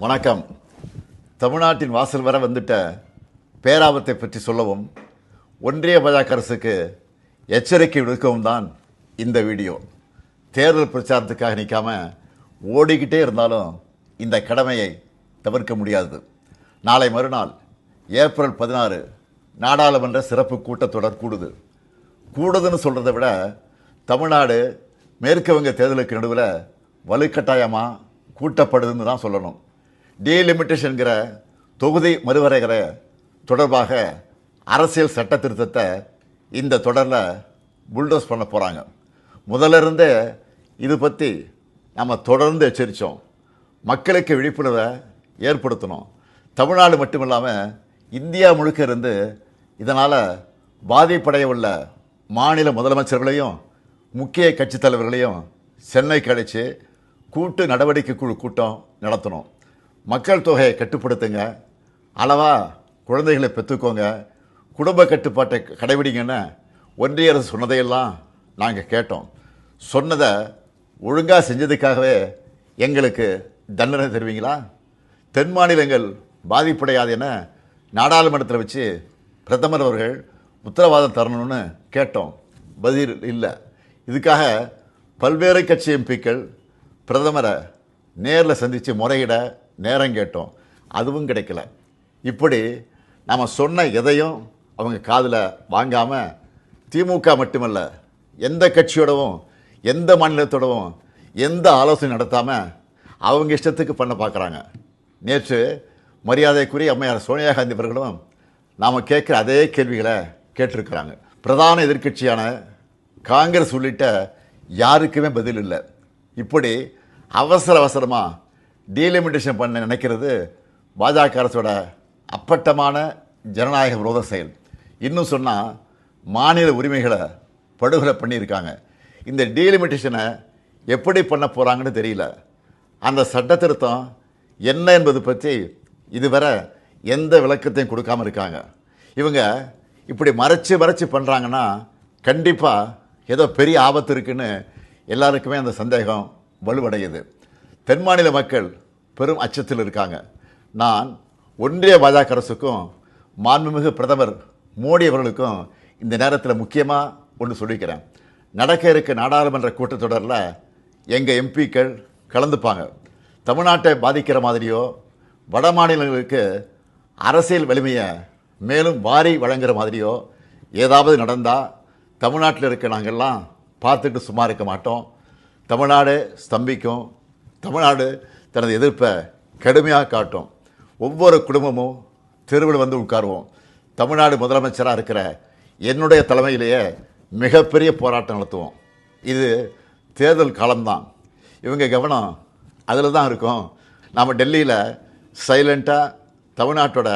வணக்கம். தமிழ்நாட்டின் வாசல் வர வந்துட்ட பேராபத்தை பற்றி சொல்லவும் ஒன்றிய பாஜக அரசுக்கு எச்சரிக்கை விடுக்கவும் தான் இந்த வீடியோ. தேர்தல் பிரச்சாரத்துக்காக நிற்காம ஓடிக்கிட்டே இருந்தாலும் இந்த கடமையை தவிர்க்க முடியாது. நாளை மறுநாள் ஏப்ரல் 16 நாடாளுமன்ற சிறப்பு கூட்டத்தொடர் கூடுதுன்னு சொல்கிறத விட தமிழ்நாடு மேற்கு வங்க தேர்தலுக்கு நடுவில் வலுக்கட்டாயமாக கூட்டப்படுதுன்னு தான் சொல்லணும். டீலிமிட்டேஷன்கிற தொகுதி மறுவரைகிற தொடர்பாக அரசியல் சட்ட திருத்தத்தை இந்த தொடரில் புல்டோஸ் பண்ண போகிறாங்க. முதல்ல இருந்தே இது பற்றி நம்ம தொடர்ந்து எச்சரித்தோம். மக்களுக்கு விழிப்புணர்வை ஏற்படுத்தணும். தமிழ்நாடு மட்டும் இல்லாமல் இந்தியா முழுக்க இருந்து இதனால் பாதிப்படைய உள்ள மாநில முதலமைச்சர்களையும் முக்கிய கட்சித் தலைவர்களையும் சென்னைக்கு அழைச்சி கூட்டு நடவடிக்கை குழு கூட்டம் நடத்தணும். மக்கள் தொகையை கட்டுப்படுத்துங்க, அளவாக குழந்தைகளை பெற்றுக்கோங்க, குடும்ப கட்டுப்பாட்டை கடைபிடிங்கன்னு ஒன்றிய அரசு சொன்னதையெல்லாம் நாங்கள் கேட்டோம். சொன்னதை ஒழுங்காக செஞ்சதுக்காகவே எங்களுக்கு தண்டனை தருவீங்களா? தென் மாநிலங்கள் பாதிப்படையாது என நாடாளுமன்றத்தில் வச்சு பிரதமர் அவர்கள் உத்தரவாதம் தரணும்னு கேட்டோம். பதில் இல்லை. இதுக்காக பல்வேறு கட்சி எம்பிக்கள் பிரதமரை நேரில் சந்தித்து முறையிட நேரம் கேட்டோம். அதுவும் கிடைக்கல. இப்படி நாம் சொன்ன எதையும் அவங்க காதில் வாங்காமல் திமுக மட்டுமல்ல, எந்த கட்சியோடவும் எந்த மாநிலத்தோடவும் எந்த ஆலோசனை நடத்தாமல் அவங்க இஷ்டத்துக்கு பண்ண பார்க்குறாங்க. நேற்று மரியாதைக்குரிய அம்மையார் சோனியா காந்தி அவர்களும் நாம் கேட்குற அதே கேள்விகளை கேட்டிருக்கிறாங்க. பிரதான எதிர்க்கட்சியான காங்கிரஸ் உள்ளிட்ட யாருக்குமே பதில் இல்லை. இப்படி அவசரமாக டீலிமிட்டேஷன் பண்ண நினைக்கிறது பாஜக அரசோட அப்பட்டமான ஜனநாயக விரோத செயல். இன்னும் சொன்னால் மாநில உரிமைகளை படுகொலை பண்ணியிருக்காங்க. இந்த டீலிமிட்டேஷனை எப்படி பண்ண போகிறாங்கன்னு தெரியல. அந்த சட்ட திருத்தம் என்ன என்பது பற்றி இதுவரை எந்த விளக்கத்தையும் கொடுக்காமல் இருக்காங்க. இவங்க இப்படி மறைச்சு பண்ணுறாங்கன்னா கண்டிப்பாக ஏதோ பெரிய ஆபத்து இருக்குன்னு எல்லாருக்குமே அந்த சந்தேகம் வலுவடையுது. தென் மாநில மக்கள் பெரும் அச்சத்தில் இருக்காங்க. நான் ஒன்றிய பாஜக அரசுக்கும் மாண்புமிகு பிரதமர் மோடி அவர்களுக்கும் இந்த நேரத்தில் முக்கியமாக ஒன்று சொல்லிக்கிறேன். நடக்க இருக்க நாடாளுமன்ற கூட்டத்தொடரில் எங்கள் எம்பிக்கள் கலந்துப்பாங்க. தமிழ்நாட்டை பாதிக்கிற மாதிரியோ வட மாநிலங்களுக்கு அரசியல் வலிமையை மேலும் வாரி வழங்குகிற மாதிரியோ ஏதாவது நடந்தால் தமிழ்நாட்டில் இருக்க நாங்கள்லாம் பார்த்துட்டு சும்மா இருக்க மாட்டோம். தமிழ்நாடு ஸ்தம்பிக்கும். தமிழ்நாடு தனது எதிர்ப்பை கடுமையாக காட்டும். ஒவ்வொரு குடும்பமும் தெருவில் வந்து உட்காருவோம். தமிழ்நாடு முதலமைச்சராக இருக்கிற என்னுடைய தலைமையிலேயே மிகப்பெரிய போராட்டம் நடத்துவோம். இது தேர்தல் காலம்தான். இவங்க கவனம் அதில் தான் இருக்கும். நாம் டெல்லியில் சைலண்ட்டாக தமிழ்நாட்டோட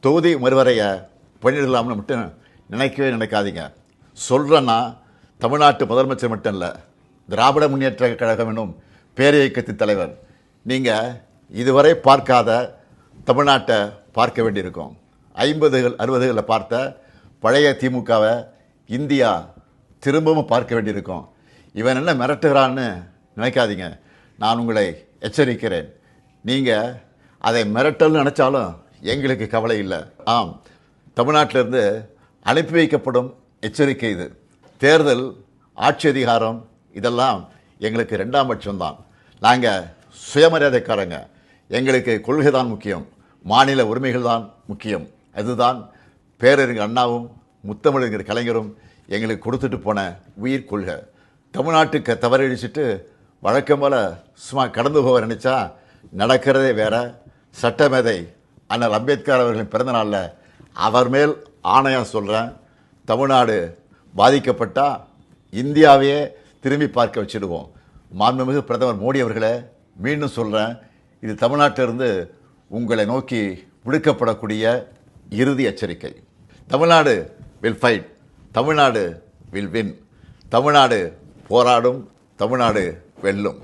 தொகுதி மறுவரையை பண்ணிடலாம்னு மட்டும் நினைக்காதீங்க. சொல்கிறேன்னா தமிழ்நாட்டு முதலமைச்சர் மட்டும் இல்லை, திராவிட முன்னேற்ற கழகம் என்னும் பேரியக்கத்தின் தலைவர். நீங்கள் இதுவரை பார்க்காத தமிழ்நாட்டை பார்க்க வேண்டியிருக்கும். 50கள் 60களில் பார்த்த பழைய திமுகவை இந்தியா திரும்பவும் பார்க்க வேண்டியிருக்கும். இவன் என்ன மிரட்டுகிறான்னு நினைக்காதீங்க. நான் உங்களை எச்சரிக்கிறேன். நீங்கள் அதை மிரட்டல்னு நினச்சாலும் எங்களுக்கு கவலை இல்லை. ஆம், தமிழ்நாட்டிலிருந்து அனுப்பி வைக்கப்படும் எச்சரிக்கை இது. தேர்தல், ஆட்சி அதிகாரம் இதெல்லாம் எங்களுக்கு 2ஆம் பட்சம்தான். நாங்கள் சுயமரியாதைக்காரங்க. எங்களுக்கு கொள்கை தான் முக்கியம், மாநில உரிமைகள் தான் முக்கியம். அதுதான் பேரறிஞர் அண்ணாவும் முத்தமிழறிஞர் கலைஞரும் எங்களுக்கு கொடுத்துட்டு போன உயிர் கொள்கை. தமிழ்நாட்டுக்கு தவறழிச்சிட்டு வழக்கம் போல் சும்மா கடந்து போக நினச்சா நடக்கிறதே வேற. சட்டமேதை அண்ணல் அம்பேத்கர் அவர்களின் பிறந்தநாளில் அவர் மேல் ஆணையாக சொல்கிறேன், தமிழ்நாடு பாதிக்கப்பட்டால் இந்தியாவையே திரும்பி பார்க்க வச்சுடுவோம். மாண்புமிகு பிரதமர் மோடி அவர்களே, மீண்டும் சொல்கிறேன், இது தமிழ்நாட்டிலிருந்து உங்களை நோக்கி விடுக்கப்படக்கூடிய இறுதி எச்சரிக்கை. Tamil Nadu will fight, Tamil Nadu will win. Tamil Nadu போராடும், தமிழ்நாடு வெல்லும்.